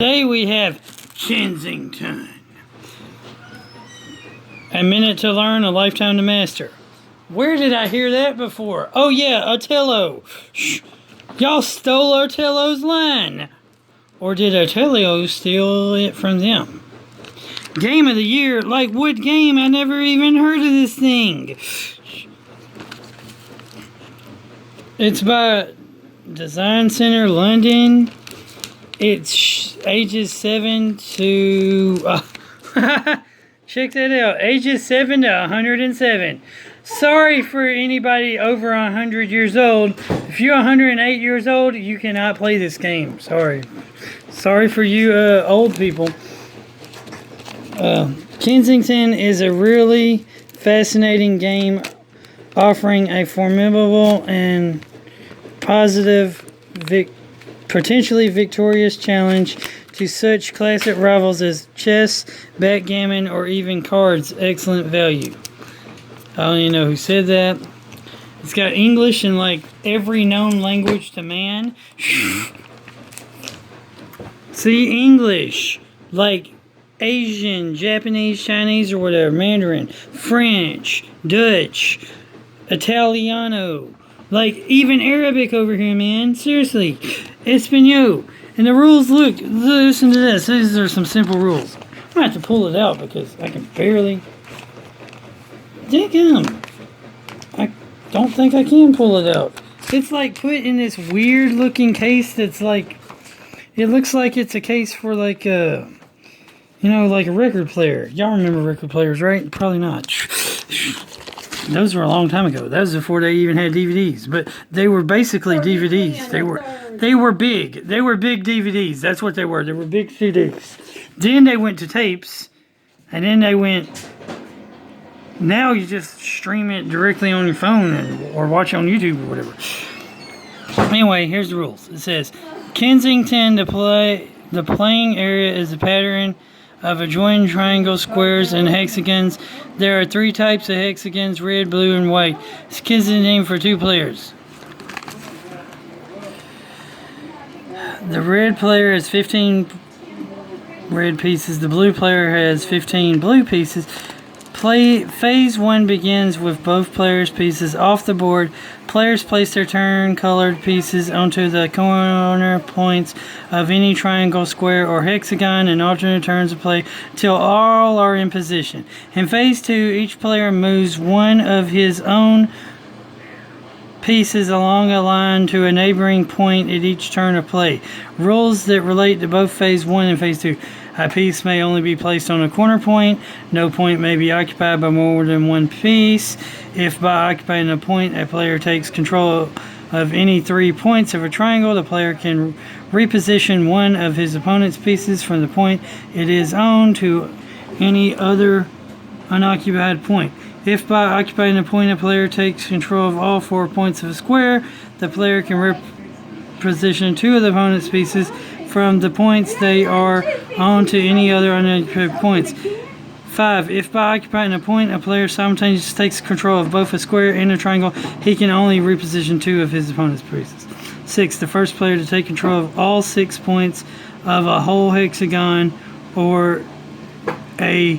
Today we have Kensington. A minute to learn, a lifetime to master. Where did I hear that before? Oh yeah, Otello. Shh. Y'all stole Otello's line. Or did Otello steal it from them? Game of the year? Like what game? I never even heard of this thing. It's by Design Center London. It's ages 7 to... check that out. Ages 7 to 107. Sorry for anybody over 100 years old. If you're 108 years old, you cannot play this game. Sorry. Sorry for you old people. Kensington is a really fascinating game offering a formidable and positive potentially victorious challenge to such classic rivals as chess, backgammon, or even cards. Excellent value. I don't even know who said that. It's got English in like every known language to man. See, English, like Asian, Japanese, Chinese, or whatever, Mandarin, French, Dutch, Italiano, like even Arabic over here, man. Seriously, Espanol. And the rules, look, listen to this. These are some simple rules. I'm gonna have to pull it out because I can barely. Damn. I don't think I can pull it out. It's like put in this weird looking case that's like, it looks like it's a case for like a, you know, like a record player. Y'all remember record players, right? Probably not. Those were a long time ago. That was before they even had DVDs. But they were basically DVDs. They were big. They were big DVDs. That's what they were. They were big CDs. Then they went to tapes. And then they went... Now you just stream it directly on your phone or watch it on YouTube or whatever. Anyway, here's the rules. It says, Kensington, the playing area is a pattern of adjoining triangles, squares, and hexagons. There are 3 types of hexagons, red, blue, and white. It's Kensington for 2 players. The red player has 15 red pieces. The blue player has 15 blue pieces. Phase 1 begins with both players' pieces off the board. Players place their turn-colored pieces onto the corner points of any triangle, square, or hexagon in alternate turns of play till all are in position. In Phase 2, each player moves one of his own pieces along a line to a neighboring point at each turn of play. Rules that relate to both Phase 1 and Phase 2. A piece may only be placed on a corner point. No point may be occupied by more than one piece. If by occupying a point, a player takes control of any 3 points of a triangle, the player can reposition one of his opponent's pieces from the point it is on to any other unoccupied point. If by occupying a point, a player takes control of all 4 points of a square, the player can reposition 2 of the opponent's pieces from the points they are on to any other unoccupied points. 5. If by occupying a point, a player simultaneously takes control of both a square and a triangle, he can only reposition 2 of his opponent's pieces. 6. The first player to take control of all 6 points of a whole hexagon or a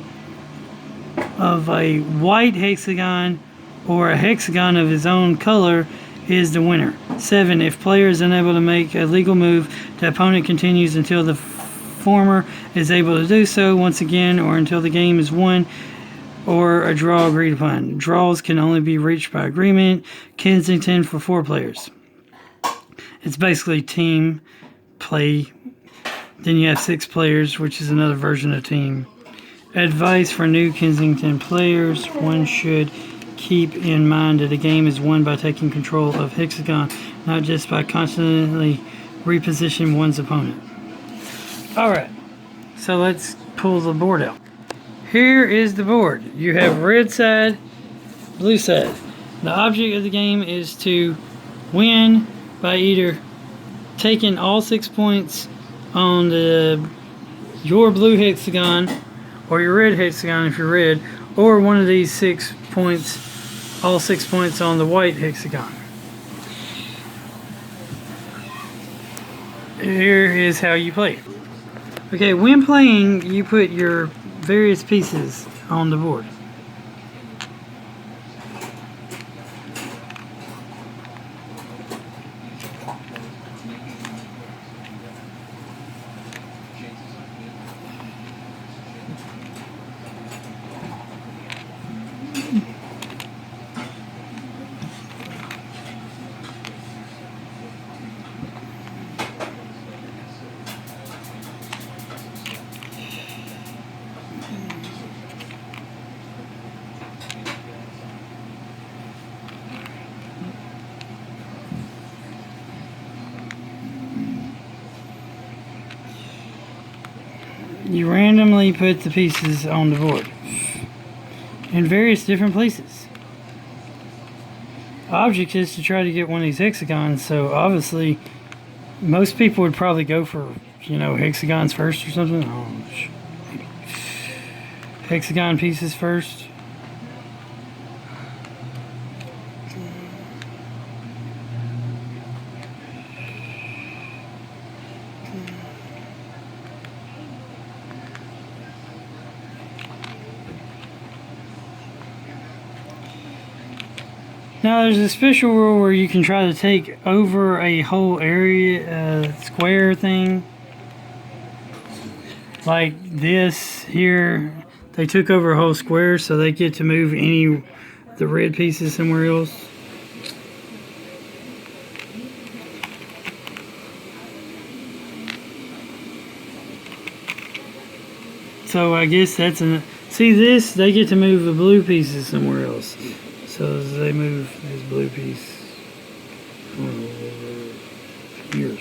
white hexagon or a hexagon of his own color is the winner. 7. If player is unable to make a legal move, the opponent continues until the former is able to do so once again, or until the game is won or a draw agreed upon. Draws can only be reached by agreement. Kensington for 4 players. It's basically team play. Then you have 6 players, which is another version of team. Advice for new Kensington players. One should keep in mind that a game is won by taking control of hexagon, not just by constantly repositioning one's opponent. Alright, so let's pull the board out. Here is the board. You have red side, blue side. The object of the game is to win by either taking all 6 points on your blue hexagon, or your red hexagon if you're red, or one of these 6 points, all 6 points on the white hexagon. Here is how you play. Okay, when playing, you put your various pieces on the board. You randomly put the pieces on the board in various different places. Object is to try to get one of these hexagons, so obviously most people would probably go for, hexagons first or something. Oh, hexagon pieces first. Now there's a special rule where you can try to take over a whole area, square thing. Like this here, they took over a whole square, so they get to move the red pieces somewhere else. So I guess that's see this, they get to move the blue pieces somewhere else. So they move this blue piece over here.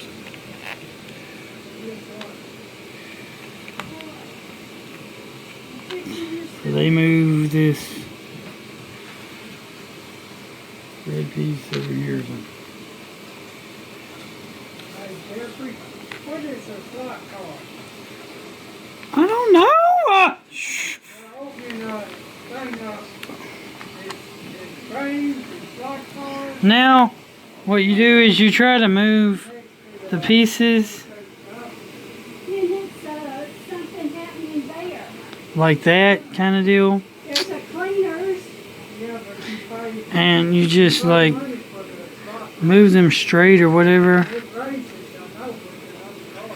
So they move this red piece over here. Hey Jeffrey, what is a slot car? I don't know. Shh. I hope you're not saying it's trains and slot cars. Now, what you do is you try to move the pieces Something happening there. like that kind of deal, There's a cleaners. Yeah, but you pay and you just like money for the slot. move them straight or whatever. It races, I know, but another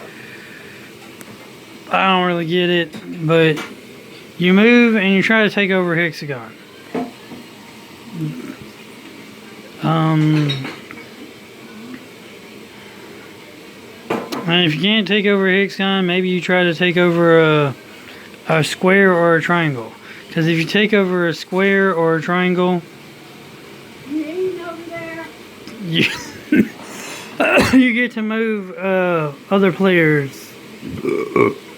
car. I don't really get it, but you move and you try to take over hexagon. And if you can't take over a hexagon, maybe you try to take over a square or a triangle. Because if you take over a square or a triangle, You eating over there? you, you get to move other players'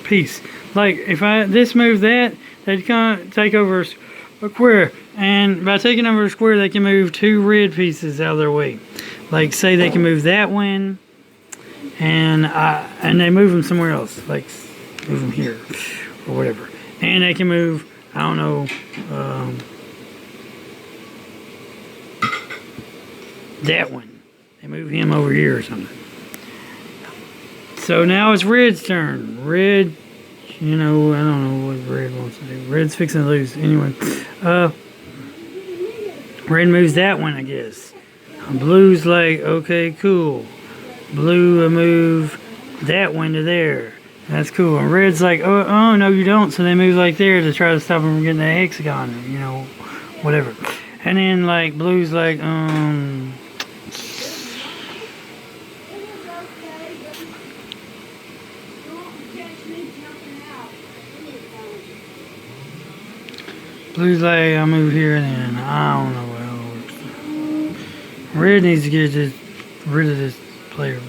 piece. Like if this move that, they'd take over a square, and by taking over a square, they can move 2 red pieces out of their way. Like say they can move that one, and they move them somewhere else, like move them here or whatever, and they can move, I don't know, that one. They move him over here or something. So now it's red's turn. Red, I don't know what red wants to do. Red's fixing to lose. Anyway, red moves that one, I guess. Blue's like, okay, cool. Blue will move that one to there. That's cool. And red's like, oh, no, you don't. So they move like there to try to stop them from getting that hexagon, whatever. And then like blue's like, blue's like, I'll move here and then I don't know how it works. Red needs to get rid of this player.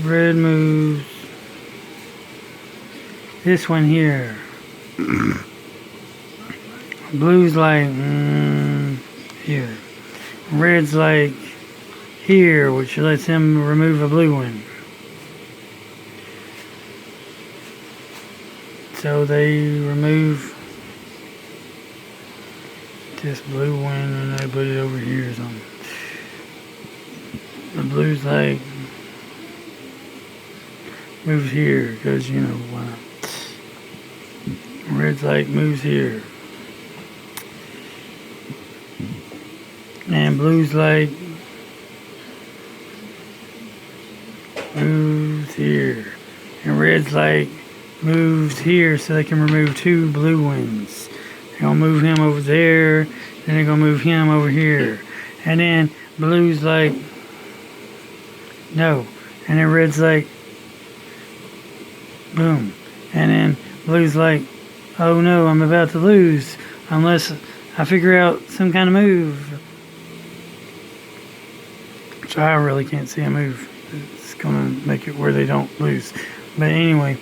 Red moves this one here. Blue's like here. Red's like here, which lets him remove a blue one. So they remove this blue one and they put it over here or something. The blue's like, moves here because, you know, why not? Red's like moves here. And blue's like moves here. And red's like moves here so they can remove 2 blue ones. They're gonna move him over there, then they're gonna move him over here. And then blue's like no. And then red's like boom. And then blue's like, oh no, I'm about to lose unless I figure out some kind of move. Which I really can't see a move. It's gonna make it where they don't lose. But anyway.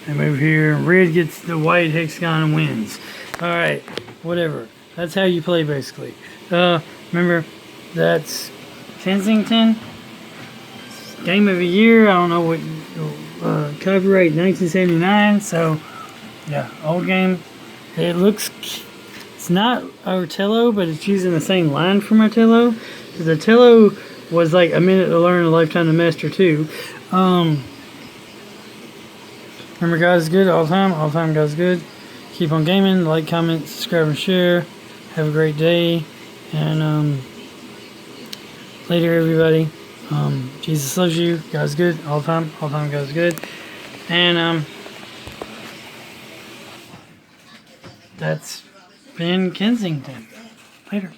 They move here. Red gets the white hexagon and wins. Alright, whatever. That's how you play basically. Remember, that's Kensington. Game of the year. I don't know what copyright 1979. So yeah, old game. It looks, it's not Artello, but it's using the same line from Artello. Because Artello was like a minute to learn, a lifetime to master too. Remember, God is good all the time. All the time, God is good. Keep on gaming. Like, comment, subscribe, and share. Have a great day. And later, everybody. Jesus loves you. God's good all the time. All the time, God's good. And that's been Kensington. Later.